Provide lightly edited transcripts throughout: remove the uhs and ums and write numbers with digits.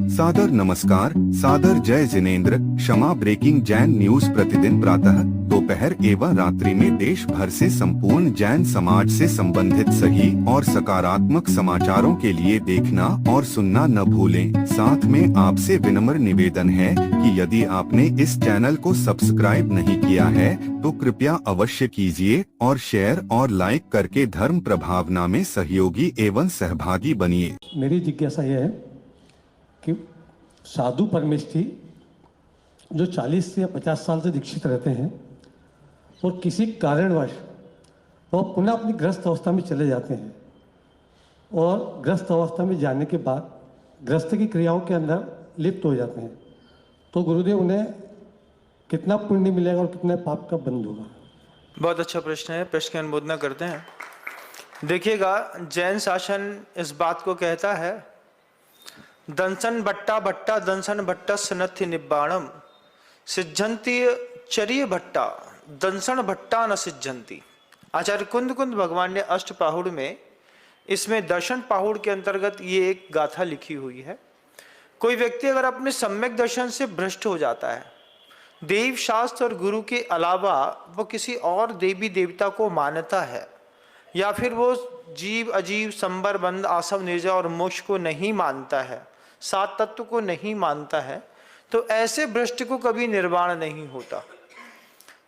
सादर नमस्कार, सादर जय जिनेंद्र। क्षमा ब्रेकिंग जैन न्यूज प्रतिदिन प्रातः, दोपहर एवं रात्रि में देश भर से संपूर्ण जैन समाज से संबंधित सही और सकारात्मक समाचारों के लिए देखना और सुनना न भूलें। साथ में आपसे विनम्र निवेदन है कि यदि आपने इस चैनल को सब्सक्राइब नहीं किया है तो कृपया अवश्य कीजिए और शेयर और लाइक करके धर्म प्रभावना में सहयोगी एवं सहभागी बनिए। मेरी जिज्ञासा यह है कि साधु परमेष्ठी जो 40 से 50 साल से दीक्षित रहते हैं और किसी कारणवश वो पुनः अपनी गृहस्थ अवस्था में चले जाते हैं और गृहस्थ अवस्था में जाने के बाद गृहस्थ की क्रियाओं के अंदर लिप्त हो जाते हैं, तो गुरुदेव उन्हें कितना पुण्य मिलेगा और कितने पाप का बंध होगा? बहुत अच्छा प्रश्न है। प्रश्न की अनुमोदना करते हैं। देखिएगा, जैन शासन इस बात को कहता है, दंसन भट्टा भट्टा दंसन भट्टा सनथि निब्बाणम सिद्धंती चरिय भट्टा दंसन भट्टा न सिद्धंती। आचार्य कुंद कुंद भगवान ने अष्ट पाहुड़ में इसमें दर्शन पाहुड़ के अंतर्गत ये एक गाथा लिखी हुई है। कोई व्यक्ति अगर अपने सम्यक दर्शन से भ्रष्ट हो जाता है, देव शास्त्र और गुरु के अलावा वो किसी और देवी देवता को मानता है, या फिर वो जीव अजीव संबर बंद आसव निर्जय और मोक्ष को नहीं मानता है, सात तत्व को नहीं मानता है, तो ऐसे भ्रष्ट को कभी निर्वाण नहीं होता।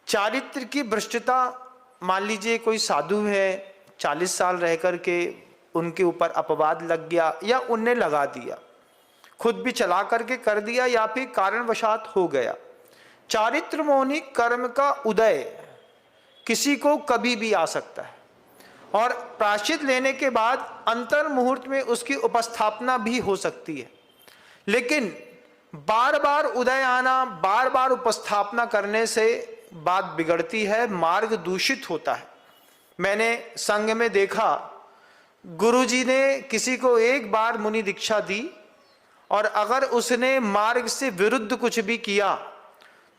चारित्र की भ्रष्टता, मान लीजिए कोई साधु है, 40 साल रह करके उनके ऊपर अपवाद लग गया या उनने लगा दिया, खुद भी चला करके कर दिया या फिर कारणवशात हो गया। चारित्र मोहनी कर्म का उदय किसी को कभी भी आ सकता है और प्रायश्चित लेने के बाद अंतर मुहूर्त में उसकी उपस्थापना भी हो सकती है, लेकिन बार बार उदय आना, बार बार उपस्थापना करने से बात बिगड़ती है, मार्ग दूषित होता है। मैंने संघ में देखा, गुरुजी ने किसी को एक बार मुनि दीक्षा दी और अगर उसने मार्ग से विरुद्ध कुछ भी किया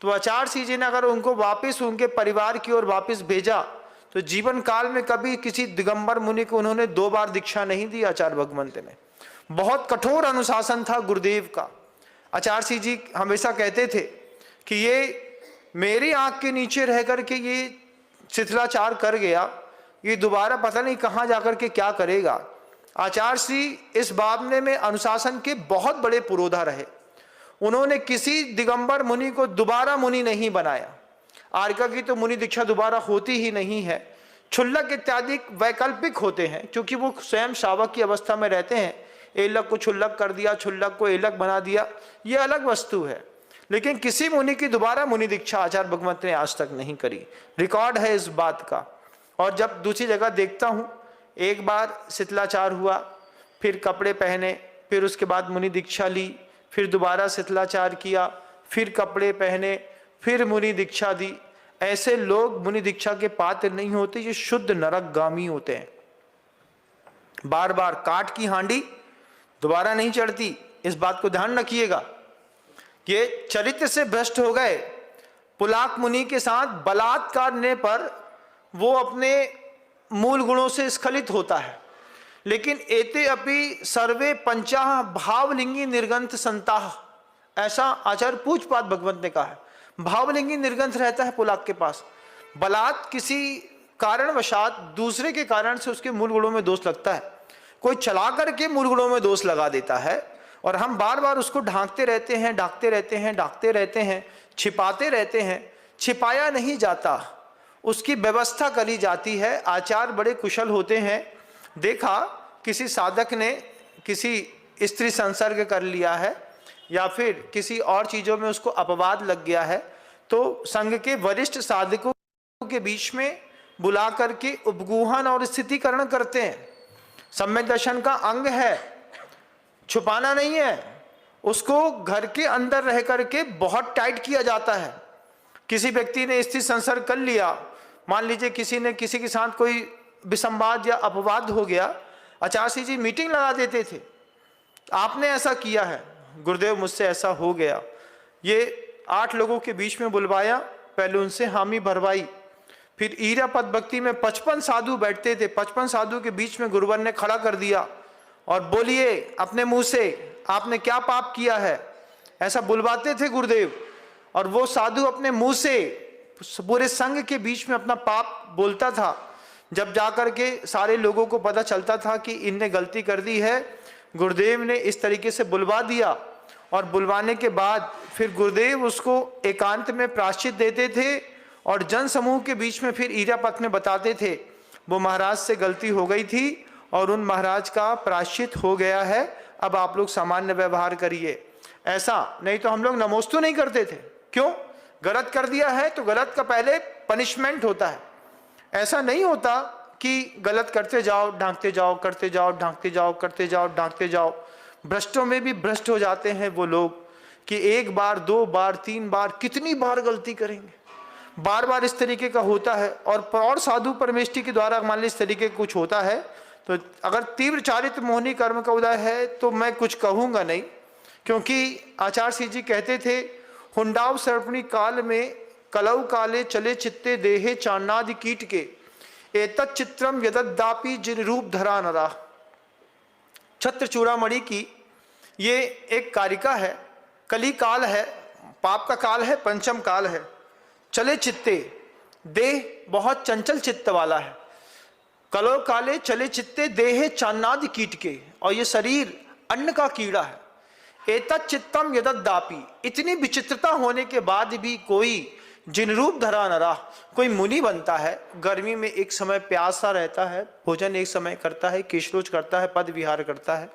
तो आचार्य जी ने अगर उनको वापस उनके परिवार की ओर वापस भेजा तो जीवन काल में कभी किसी दिगंबर मुनि को उन्होंने 2 बार दीक्षा नहीं दी। आचार्य भगवंत में बहुत कठोर अनुशासन था गुरुदेव का। आचार्य जी हमेशा कहते थे कि ये मेरी आंख के नीचे रह करके ये शिथिलाचार कर गया, ये दोबारा पता नहीं कहाँ जाकर के क्या करेगा। आचार्य इस मामले में अनुशासन के बहुत बड़े पुरोधा रहे। उन्होंने किसी दिगंबर मुनि को दोबारा मुनि नहीं बनाया। आर्का की तो मुनि दीक्षा दोबारा होती ही नहीं है। क्षुल्लक इत्यादि वैकल्पिक होते हैं, क्योंकि वो स्वयं शावक की अवस्था में रहते हैं। एलक को क्षुल्लक कर दिया, क्षुल्लक को एलक बना दिया, ये अलग वस्तु है। लेकिन किसी मुनि की दोबारा मुनि दीक्षा आचार्य भगवंत ने आज तक नहीं करी। रिकॉर्ड है इस बात का। और जब दूसरी जगह देखता हूँ, एक बार शिथिलाचार हुआ, फिर कपड़े पहने, फिर उसके बाद मुनि दीक्षा ली, फिर दोबारा शिथिलाचार किया, फिर कपड़े पहने, फिर मुनि दीक्षा दी। ऐसे लोग मुनि दीक्षा के पात्र नहीं होते, ये शुद्ध नरकगामी होते हैं। बार बार काट की हांडी दोबारा नहीं चढ़ती, इस बात को ध्यान रखिएगा। ये चरित्र से भ्रष्ट हो गए। पुलाक मुनि के साथ बलात्कार करने पर वो अपने मूल गुणों से स्खलित होता है, लेकिन एते अपि सर्वे पंचाह भावलिंगी निर्गंथ संताह, ऐसा आचार्य पूजपाद भगवंत ने कहा है। भावलिंगी निर्गंथ रहता है पुलाक के पास। बलात् किसी कारणवशात दूसरे के कारण से उसके मूल गुणों में दोष लगता है। कोई चला करके मूल गुणों में दोष लगा देता है और हम बार बार उसको ढांकते रहते हैं, ढांकते रहते हैं, ढांकते रहते हैं, छिपाते रहते हैं। छिपाया नहीं जाता, उसकी व्यवस्था करी जाती है। आचार्य बड़े कुशल होते हैं। देखा, किसी साधक ने किसी स्त्री संसर्ग कर लिया है या फिर किसी और चीज़ों में उसको अपवाद लग गया है, तो संघ के वरिष्ठ साधकों के बीच में बुला करके उपगूहन और स्थितिकरण करते हैं। सम्यक दर्शन का अंग है, छुपाना नहीं है, उसको घर के अंदर रह करके बहुत टाइट किया जाता है। किसी व्यक्ति ने स्त्री संसर्ग कर लिया, मान लीजिए किसी ने किसी के साथ कोई विसंवाद या अपवाद हो गया, आचार्य जी मीटिंग लगा देते थे, आपने ऐसा किया है, गुरुदेव मुझसे ऐसा हो गया। ये 8 लोगों के बीच में बुलवाया, पहले उनसे हामी भरवाई, फिर ईरा पद भक्ति में 55 साधु बैठते थे, 55 साधु के बीच में गुरुवर ने खड़ा कर दिया और बोलिए अपने मुंह से आपने क्या पाप किया है, ऐसा बुलवाते थे गुरुदेव। और वो साधु अपने मुंह से पूरे संघ के बीच में अपना पाप बोलता था। जब जाकर के सारे लोगों को पता चलता था कि इनने गलती कर दी है, गुरुदेव ने इस तरीके से बुलवा दिया। और बुलवाने के बाद फिर गुरुदेव उसको एकांत में प्रायश्चित देते थे और जन समूह के बीच में फिर ईरापत में बताते थे वो महाराज से गलती हो गई थी और उन महाराज का प्रायश्चित हो गया है, अब आप लोग सामान्य व्यवहार करिए। ऐसा नहीं तो हम लोग नमोस्तु नहीं करते थे। क्यों? गलत कर दिया है तो गलत का पहले पनिशमेंट होता है। ऐसा नहीं होता कि गलत करते जाओ ढांकते जाओ, करते जाओ ढांकते जाओ, करते जाओ ढांकते जाओ। भ्रष्टों में भी भ्रष्ट हो जाते हैं वो लोग कि एक बार, दो बार, तीन बार, कितनी बार गलती करेंगे, बार बार इस तरीके का होता है। और साधु परमेष्ठी के द्वारा मान ली इस तरीके का कुछ होता है तो अगर तीव्र चारित्र मोहनी कर्म का उदय है तो मैं कुछ कहूंगा नहीं, क्योंकि आचार्य सिंह जी कहते थे हुंडाव सर्पणी काल में कलौ काले चले चित्ते देहे चान्नादि कीट के एतत् चित्रम यददापि जिन रूप धरा नरा। छत्र चूड़ामणि की ये एक कारिका है। कली काल है, पाप का काल है, पंचम काल है। चले चित्ते, देह बहुत चंचल चित्त वाला है। कलो काले चले चित्ते देहे चान्नादि कीट के, और ये शरीर अन्न का कीड़ा है। एतत् चित्तम यददापि, इतनी विचित्रता होने के बाद भी कोई जिन रूप धरा नरा, कोई मुनि बनता है। गर्मी में एक समय प्यासा रहता है, भोजन एक समय करता है, केशरोच करता है, पद विहार करता है।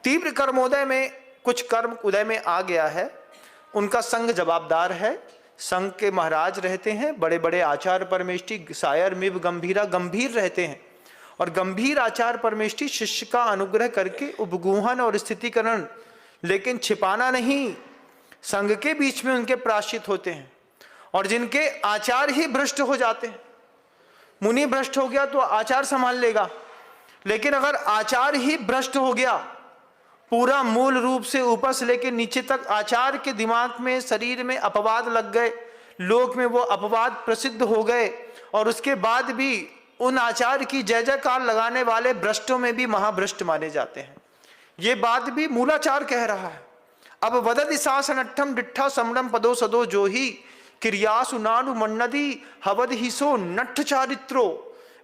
तीव्र कर्मोदय में कुछ कर्म उदय में आ गया है, उनका संघ जवाबदार है। संघ के महाराज रहते हैं, बड़े बड़े आचार्य परमेष्ठी, सायर मिव गंभीरा, गंभीर रहते हैं। और गंभीर आचार्य परमेष्ठी शिष्य का अनुग्रह करके उपगूहन और स्थितिकरण, लेकिन छिपाना नहीं, संघ के बीच में उनके प्रायश्चित होते हैं। और जिनके आचार ही भ्रष्ट हो जाते हैं, मुनि भ्रष्ट हो गया तो आचार संभाल लेगा, लेकिन अगर आचार ही भ्रष्ट हो गया, पूरा मूल रूप से ऊपर से लेकर नीचे तक आचार के दिमाग में, शरीर में अपवाद लग गए, लोक में वो अपवाद प्रसिद्ध हो गए, और उसके बाद भी उन आचार की जय जयकार लगाने वाले भ्रष्टों में भी महाभ्रष्ट माने जाते हैं। ये बात भी मूलाचार कह रहा है। अब वदति शासनठम डिठा समरम पदो सदो जो ही क्रियासु नानु मन्नदी हवद हिसो नट्ठ चारित्रो।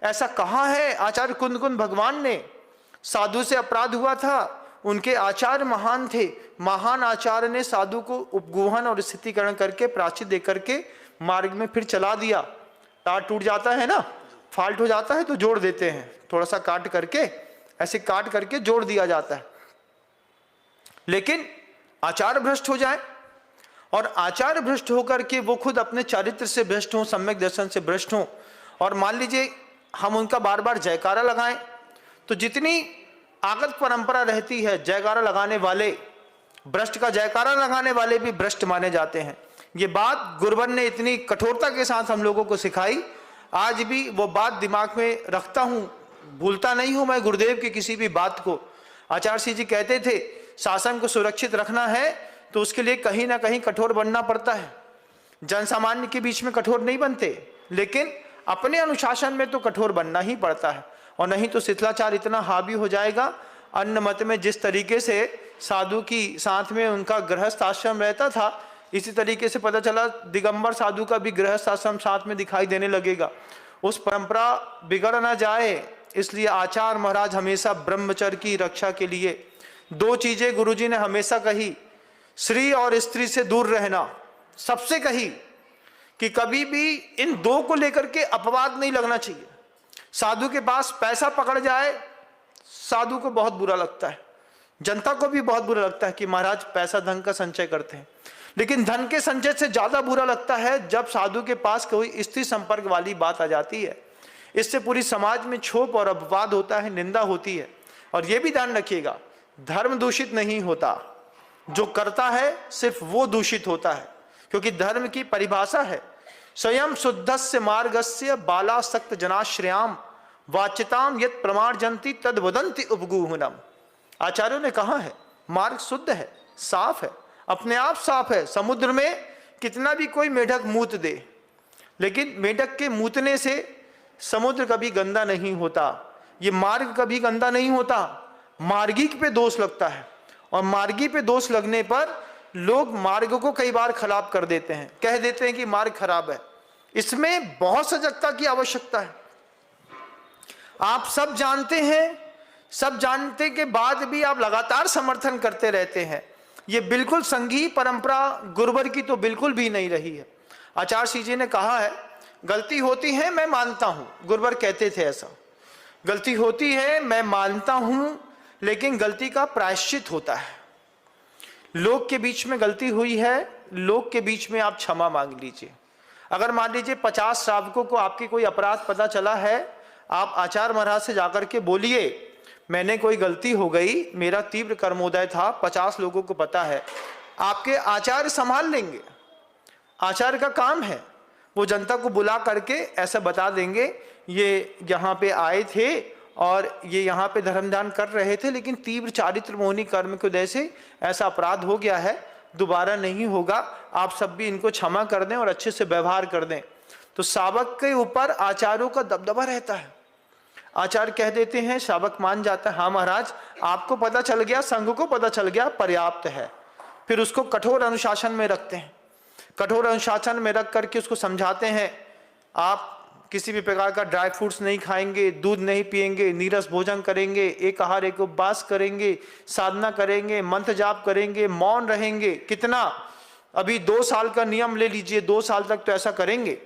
ऐसा कहा है आचार्य कुंद भगवान ने। साधु से अपराध हुआ था, उनके आचार्य महान थे, महान आचार्य ने साधु को उपगूहन और स्थितिकरण करके प्रायश्चित दे करके मार्ग में फिर चला दिया। तार टूट जाता है ना, फॉल्ट हो जाता है तो जोड़ देते हैं, थोड़ा सा काट करके, ऐसे काट करके जोड़ दिया जाता है। लेकिन आचार्य भ्रष्ट हो जाए, और आचार्य भ्रष्ट होकर के वो खुद अपने चारित्र से भ्रष्ट हों, सम्यक दर्शन से भ्रष्ट हों, और मान लीजिए हम उनका बार बार जयकारा लगाएं, तो जितनी आगत परंपरा रहती है, जयकारा लगाने वाले, भ्रष्ट का जयकारा लगाने वाले भी भ्रष्ट माने जाते हैं। ये बात गुरुवन ने इतनी कठोरता के साथ हम लोगों को सिखाई, आज भी वो बात दिमाग में रखता हूं, भूलता नहीं हूं मैं गुरुदेव की किसी भी बात को। आचार्य सिंह जी कहते थे शासन को सुरक्षित रखना है तो उसके लिए कहीं ना कहीं कठोर बनना पड़ता है। जन सामान्य के बीच में कठोर नहीं बनते, लेकिन अपने अनुशासन में तो कठोर बनना ही पड़ता है, और नहीं तो शिथिलाचार इतना हावी हो जाएगा। अन्न मत में जिस तरीके से साधु की साथ में उनका गृहस्थ आश्रम रहता था, इसी तरीके से पता चला दिगंबर साधु का भी गृहस्थ आश्रम साथ में दिखाई देने लगेगा। उस परंपरा बिगड़ ना जाए, इसलिए आचार्य महाराज हमेशा ब्रह्मचर्य की रक्षा के लिए दो चीजें गुरुजी ने हमेशा कही, स्त्री और स्त्री से दूर रहना सबसे कही, कि कभी भी इन दो को लेकर के अपवाद नहीं लगना चाहिए। साधु के पास पैसा पकड़ जाए, साधु को बहुत बुरा लगता है, जनता को भी बहुत बुरा लगता है कि महाराज पैसा धन का संचय करते हैं, लेकिन धन के संचय से ज्यादा बुरा लगता है जब साधु के पास कोई स्त्री संपर्क वाली बात आ जाती है। इससे पूरी समाज में क्षोभ और अपवाद होता है, निंदा होती है। और यह भी ध्यान रखिएगा, धर्म दूषित नहीं होता, जो करता है सिर्फ वो दूषित होता है, क्योंकि धर्म की परिभाषा है स्वयं शुद्धस्य मार्गस्य बालासक्त जनाश्रयाम वाच्यताम यत् प्रमार्जन्ति तद वदन्ति उपगूहनम। आचार्यों ने कहा है मार्ग शुद्ध है, साफ है, अपने आप साफ है। समुद्र में कितना भी कोई मेढक मूत दे, लेकिन मेढक के मूतने से समुद्र कभी गंदा नहीं होता, ये मार्ग कभी गंदा नहीं होता। मार्गी पे दोष लगता है, और मार्गी पे दोष लगने पर लोग मार्ग को कई बार खराब कर देते हैं, कह देते हैं कि मार्ग खराब है। इसमें बहुत सजगता की आवश्यकता है। आप सब जानते हैं, सब जानते के बाद भी आप लगातार समर्थन करते रहते हैं। ये बिल्कुल संघीय परंपरा गुरुवर की तो बिल्कुल भी नहीं रही है। आचार्य श्री जी ने कहा है, गलती होती है मैं मानता हूं, गुरुवर कहते थे ऐसा, गलती होती है मैं मानता हूं, लेकिन गलती का प्रायश्चित होता है। लोग के बीच में गलती हुई है, लोग के बीच में आप क्षमा मांग लीजिए। अगर मान लीजिए 50 श्रावकों को आपके कोई अपराध पता चला है, आप आचार्य महाराज से जाकर के बोलिए मैंने कोई गलती हो गई, मेरा तीव्र कर्मोदय था, 50 लोगों को पता है। आपके आचार्य संभाल लेंगे, आचार्य का काम है, वो जनता को बुला करके ऐसा बता देंगे ये यहाँ पे आए थे और ये यहाँ पे धर्मदान कर रहे थे, लेकिन तीव्र चारित्र मोहनी कर्म की वजह से ऐसा अपराध हो गया है, दोबारा नहीं होगा, आप सब भी इनको क्षमा कर दें और अच्छे से व्यवहार कर दें। तो शावक के ऊपर आचार्यों का दबदबा रहता है। आचार्य कह देते हैं, शावक मान जाता है हाँ महाराज आपको पता चल गया, संघ को पता चल गया, पर्याप्त है। फिर उसको कठोर अनुशासन में रखते हैं, कठोर अनुशासन में रख करके उसको समझाते हैं आप किसी भी प्रकार का ड्राई फ्रूट्स नहीं खाएंगे, दूध नहीं पिएंगे, नीरस भोजन करेंगे, एक आहार एक उपवास करेंगे, साधना करेंगे, मंत्र जाप करेंगे, मौन रहेंगे। कितना, अभी 2 साल का नियम ले लीजिए, 2 साल तक तो ऐसा करेंगे।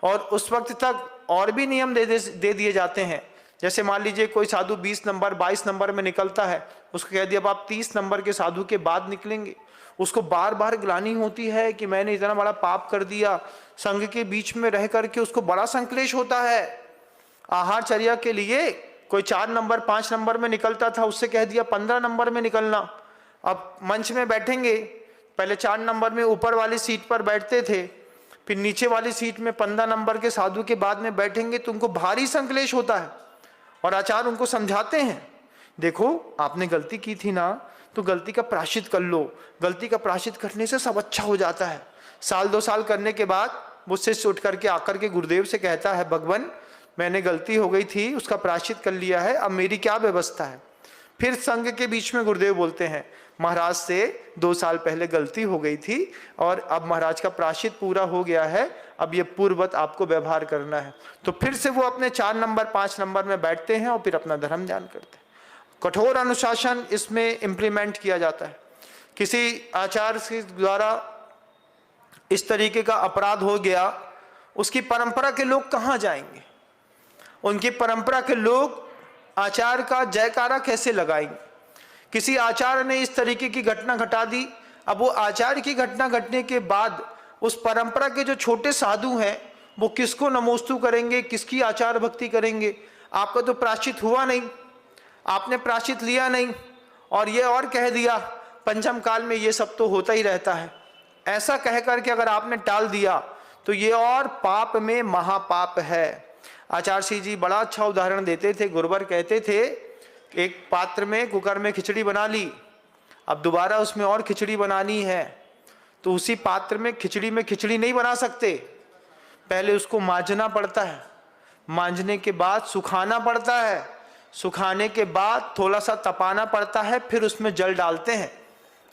और उस वक्त तक और भी नियम दे दिए जाते हैं। जैसे मान लीजिए कोई साधु 20 नंबर 22 नंबर में निकलता है, उसको कह दिया अब आप 30 नंबर के साधु के बाद निकलेंगे। उसको बार बार ग्लानि होती है कि मैंने इतना बड़ा पाप कर दिया, संघ के बीच में रह करके उसको बड़ा संक्लेश होता है। आहार चर्या के लिए कोई 4 नंबर 5 नंबर में निकलता था, उससे कह दिया 15 नंबर में निकलना। अब मंच में बैठेंगे, पहले 4 नंबर में ऊपर वाली सीट पर बैठते थे, फिर नीचे वाली सीट में 15 नंबर के साधु के बाद में बैठेंगे, तो उनको भारी संक्लेश होता है। और आचार्य उनको समझाते हैं, देखो आपने गलती की थी ना, तो गलती का प्रायश्चित कर लो, गलती का प्रायश्चित करने से सब अच्छा हो जाता है। 1-2 साल करने के बाद वो शिष्य उठ करके आकर के गुरुदेव से कहता है, भगवान मैंने गलती हो गई थी, उसका प्रायश्चित कर लिया है, अब मेरी क्या व्यवस्था है। फिर संघ के बीच में गुरुदेव बोलते हैं, महाराज से 2 साल पहले गलती हो गई थी और अब महाराज का प्रायश्चित पूरा हो गया है, अब ये पूर्ववत आपको व्यवहार करना है। तो फिर से वो अपने 4 नंबर 5 नंबर में बैठते हैं और फिर अपना धर्म ध्यान करते हैं। कठोर अनुशासन इसमें इंप्लीमेंट किया जाता है। किसी आचार्य के द्वारा इस तरीके का अपराध हो गया, उसकी परंपरा के लोग कहाँ जाएंगे, उनकी परंपरा के लोग आचार्य का जयकारा कैसे लगाएंगे। किसी आचार्य ने इस तरीके की घटना घटा दी, अब वो आचार्य की घटना घटने के बाद उस परंपरा के जो छोटे साधु हैं वो किसको नमोस्तु करेंगे, किसकी आचार भक्ति करेंगे। आपका तो प्रायश्चित हुआ नहीं, आपने प्रायश्चित लिया नहीं, और ये और कह दिया पंचम काल में ये सब तो होता ही रहता है। ऐसा कह करके अगर आपने टाल दिया तो ये और पाप में महापाप है। आचार्य श्री जी बड़ा अच्छा उदाहरण देते थे। गुरुवर कहते थे एक पात्र में कुकर में खिचड़ी बना ली, अब दोबारा उसमें और खिचड़ी बनानी है, तो उसी पात्र में खिचड़ी नहीं बना सकते, पहले उसको मांजना पड़ता है, मांजने के बाद सुखाना पड़ता है, सुखाने के बाद थोड़ा सा तपाना पड़ता है, फिर उसमें जल डालते हैं।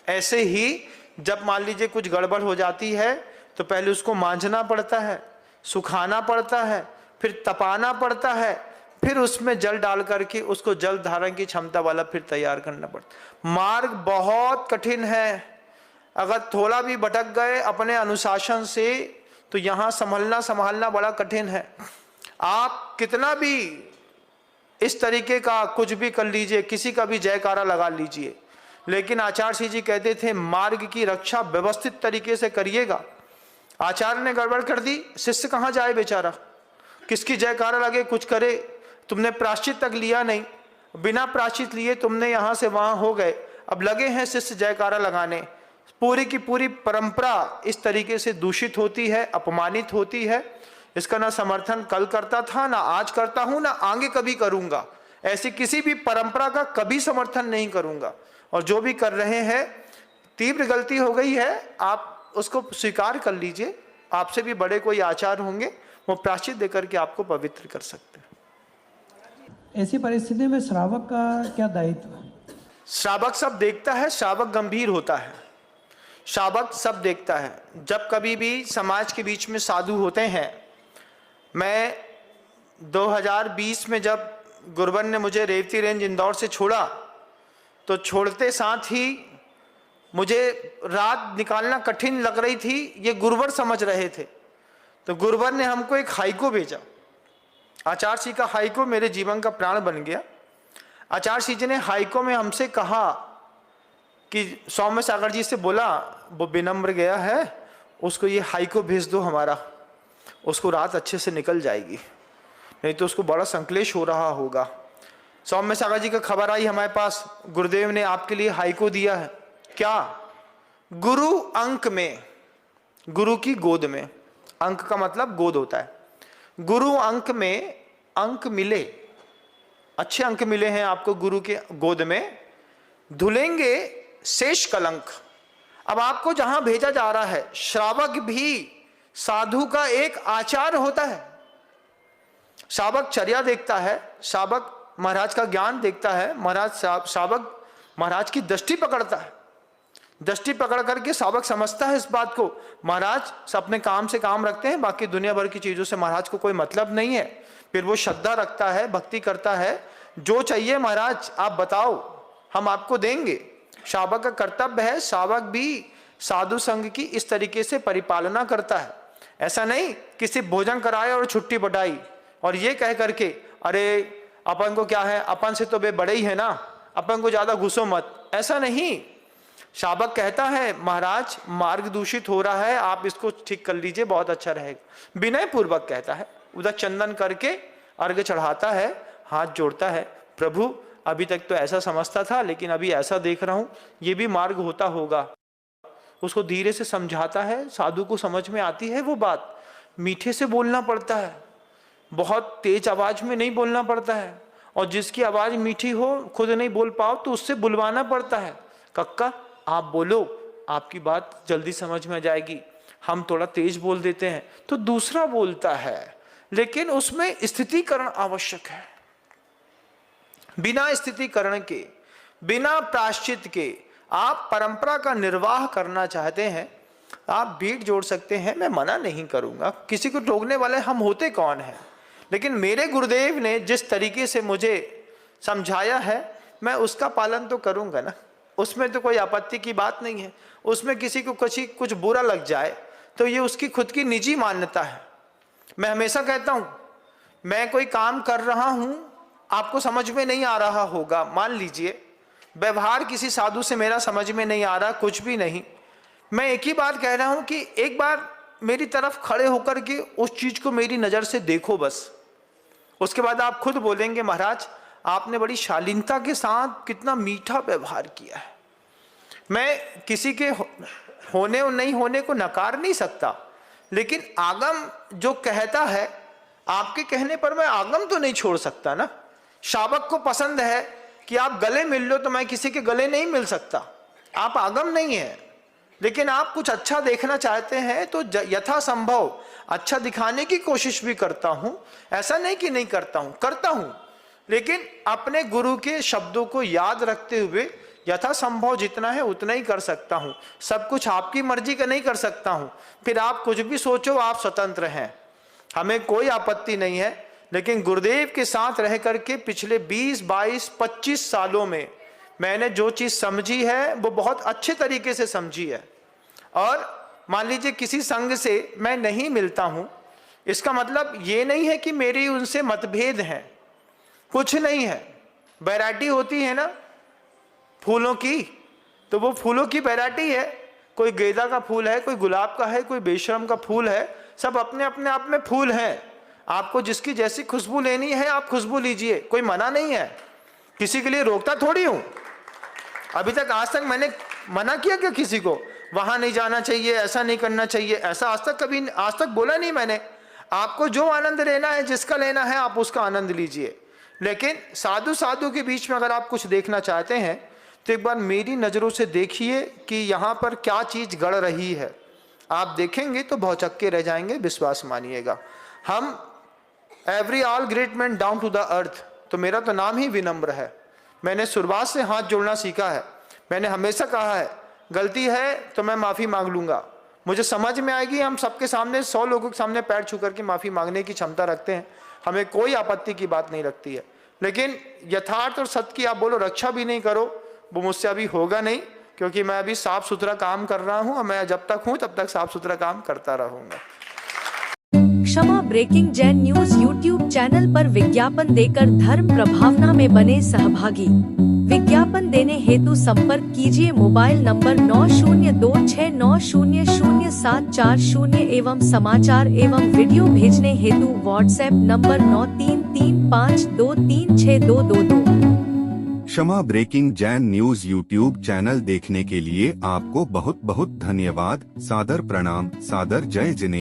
ऐसे ही जब मान लीजिए कुछ गड़बड़ हो जाती है तो पहले उसको मांजना पड़ता है, सुखाना पड़ता है, फिर तपाना पड़ता है, फिर उसमें जल डाल करके उसको जल धारण की क्षमता वाला फिर तैयार करना पड़ता। मार्ग बहुत कठिन है, अगर थोड़ा भी भटक गए अपने अनुशासन से तो यहाँ संभालना बड़ा कठिन है। आप कितना भी इस तरीके का कुछ भी कर लीजिए, किसी का भी जयकारा लगा लीजिए, लेकिन आचार्य श्री जी कहते थे मार्ग की रक्षा व्यवस्थित तरीके से करिएगा। आचार्य ने गड़बड़ कर दी, शिष्य कहाँ जाए बेचारा, किसकी जयकारा लगे कुछ करे। तुमने प्रायश्चित तक लिया नहीं, बिना प्रायश्चित लिए तुमने यहाँ से वहाँ हो गए, अब लगे हैं शिष्य जयकारा लगाने। पूरी की पूरी परंपरा इस तरीके से दूषित होती है, अपमानित होती है। इसका ना समर्थन कल करता था, ना आज करता हूं, ना आगे कभी करूंगा। ऐसी किसी भी परंपरा का कभी समर्थन नहीं करूंगा। और जो भी कर रहे हैं, तीव्र गलती हो गई है, आप उसको स्वीकार कर लीजिए। आपसे भी बड़े कोई आचार्य होंगे, वो प्रायश्चित देकर के आपको पवित्र कर सकते हैं। ऐसी परिस्थिति में श्रावक का क्या दायित्व है? श्रावक सब देखता है, श्रावक गंभीर होता है। श्रावक सब देखता है। जब कभी भी समाज के बीच में साधु होते हैं, मैं 2020 में जब गुरुवर ने मुझे रेवती रेंज इंदौर से छोड़ा, तो छोड़ते साथ ही मुझे रात निकालना कठिन लग रही थी, ये गुरुवर समझ रहे थे। तो गुरुवर ने हमको एक हाइको भेजा। आचार्य जी का हाइको मेरे जीवन का प्राण बन गया। आचार्य जी ने हाइको में हमसे कहा कि सौम्य सागर जी से बोला, वो विनम्र गया है, उसको ये हाइको भेज दो हमारा, उसको रात अच्छे से निकल जाएगी, नहीं तो उसको बड़ा संकलेश हो रहा होगा। सौम्य सागर जी का खबर आई हमारे पास, गुरुदेव ने आपके लिए हाइको दिया है। क्या? गुरु अंक में, गुरु की गोद में, अंक का मतलब गोद होता है, गुरु अंक में अंक मिले, अच्छे अंक मिले हैं आपको गुरु के गोद में, धुलेंगे शेष कलंक। अब आपको जहां भेजा जा रहा है, श्रावक भी साधु का एक आचार होता है। श्रावक चर्या देखता है, श्रावक महाराज का ज्ञान देखता है, श्रावक महाराज की दृष्टि पकड़ता है। दृष्टि पकड़ करके श्रावक समझता है इस बात को, महाराज अपने काम से काम रखते हैं, बाकी दुनिया भर की चीजों से महाराज को कोई मतलब नहीं है। फिर वो श्रद्धा रखता है, भक्ति करता है, जो चाहिए महाराज आप बताओ, हम आपको देंगे। श्रावक का कर्तव्य है, श्रावक भी साधु संघ की इस तरीके से परिपालना करता है। ऐसा नहीं किसी भोजन कराए और छुट्टी बटाई और ये कह करके, अरे अपन को क्या है, अपन से तो वे बड़े ही है ना, अपन को ज्यादा घुसो मत, ऐसा नहीं। श्रावक कहता है, महाराज मार्ग दूषित हो रहा है, आप इसको ठीक कर लीजिए, बहुत अच्छा रहेगा। विनय पूर्वक कहता है, उधर चंदन करके अर्घ्य चढ़ाता है, हाथ जोड़ता है, प्रभु अभी तक तो ऐसा समझता था, लेकिन अभी ऐसा देख रहा हूं, ये भी मार्ग होता होगा। उसको धीरे से समझाता है, साधु को समझ में आती है वो बात। मीठे से बोलना पड़ता है, बहुत तेज आवाज में नहीं बोलना पड़ता है, और जिसकी आवाज मीठी हो, खुद नहीं बोल पाओ तो उससे बुलवाना पड़ता है, कक्का आप बोलो, आपकी बात जल्दी समझ में आ जाएगी। हम थोड़ा तेज बोल देते हैं तो दूसरा बोलता है, लेकिन उसमें स्थितिकरण आवश्यक है। बिना स्थितिकरण के, बिना प्रायश्चित के आप परंपरा का निर्वाह करना चाहते हैं, आप बीट जोड़ सकते हैं, मैं मना नहीं करूंगा, किसी को टोकने वाले हम होते कौन हैं। लेकिन मेरे गुरुदेव ने जिस तरीके से मुझे समझाया है, मैं उसका पालन तो करूंगा ना, उसमें तो कोई आपत्ति की बात नहीं है। उसमें किसी को कुछ बुरा लग जाए तो ये उसकी खुद की निजी मान्यता है। मैं हमेशा कहता हूं, मैं कोई काम कर रहा हूं, आपको समझ में नहीं आ रहा होगा, मान लीजिए व्यवहार किसी साधु से मेरा समझ में नहीं आ रहा, कुछ भी नहीं, मैं एक ही बात कह रहा हूं कि एक बार मेरी तरफ खड़े होकर के उस चीज को मेरी नजर से देखो बस। उसके बाद आप खुद बोलेंगे, महाराज आपने बड़ी शालीनता के साथ कितना मीठा व्यवहार किया है। मैं किसी के होने और नहीं होने को नकार नहीं सकता, लेकिन आगम जो कहता है, आपके कहने पर मैं आगम तो नहीं छोड़ सकता ना। श्रावक को पसंद है कि आप गले मिल लो, तो मैं किसी के गले नहीं मिल सकता, आप आगम नहीं है। लेकिन आप कुछ अच्छा देखना चाहते हैं तो यथासंभव अच्छा दिखाने की कोशिश भी करता हूं, ऐसा नहीं कि नहीं करता हूं, करता हूं, लेकिन अपने गुरु के शब्दों को याद रखते हुए यथासंभव जितना है उतना ही कर सकता हूं। सब कुछ आपकी मर्जी का नहीं कर सकता हूं, फिर आप कुछ भी सोचो, आप स्वतंत्र हैं, हमें कोई आपत्ति नहीं है। लेकिन गुरुदेव के साथ रह करके पिछले 20, 22, 25 सालों में मैंने जो चीज समझी है वो बहुत अच्छे तरीके से समझी है। और मान लीजिए किसी संघ से मैं नहीं मिलता हूं, इसका मतलब ये नहीं है कि मेरी उनसे मतभेद हैं, कुछ नहीं है। वैरायटी होती है ना फूलों की, तो वो फूलों की वैरायटी है, कोई गेंदा का फूल है, कोई गुलाब का है, कोई बेशरम का फूल है, सब अपने अपने आप में फूल हैं। आपको जिसकी जैसी खुशबू लेनी है आप खुशबू लीजिए, कोई मना नहीं है, किसी के लिए रोकता थोड़ी हूं। अभी तक आज तक मैंने मना किया क्या किसी को, वहां नहीं जाना चाहिए, ऐसा नहीं करना चाहिए, ऐसा आज तक बोला नहीं मैंने। आपको जो आनंद लेना है, जिसका लेना है, आप उसका आनंद लीजिए। लेकिन साधु के बीच में अगर आप कुछ देखना चाहते हैं तो एक बार मेरी नजरों से देखिए कि यहाँ पर क्या चीज गड़ रही है। आप देखेंगे तो भौचक्के रह जाएंगे, विश्वास मानिएगा। हम every all great man down to the earth, तो मेरा तो नाम ही विनम्र है। मैंने शुरुआत से हाथ जोड़ना सीखा है। मैंने हमेशा कहा है गलती है तो मैं माफ़ी मांग लूँगा। मुझे समझ में आएगी, हम सबके सामने 100 लोगों के सामने पैर छू करके माफ़ी मांगने की क्षमता रखते हैं, हमें कोई आपत्ति की बात नहीं लगती है। लेकिन यथार्थ और सत्य की आप बोलो रक्षा भी नहीं करो, वो मुझसे अभी होगा नहीं, क्योंकि मैं अभी साफ सुथरा काम कर रहा हूँ और मैं जब तक हूँ तब तक साफ सुथरा काम करता रहूँगा। Kshama breaking Jain news YouTube channel पर विज्ञापन देकर धर्म प्रभावना में बने सहभागी। विज्ञापन देने हेतु संपर्क कीजिए मोबाइल नंबर 9026900740 एवं समाचार एवं वीडियो भेजने हेतु WhatsApp number 9335236222। Kshama breaking Jain news YouTube channel देखने के लिए आपको बहुत बहुत धन्यवाद। सादर प्रणाम, सादर जय जिनेंद्र।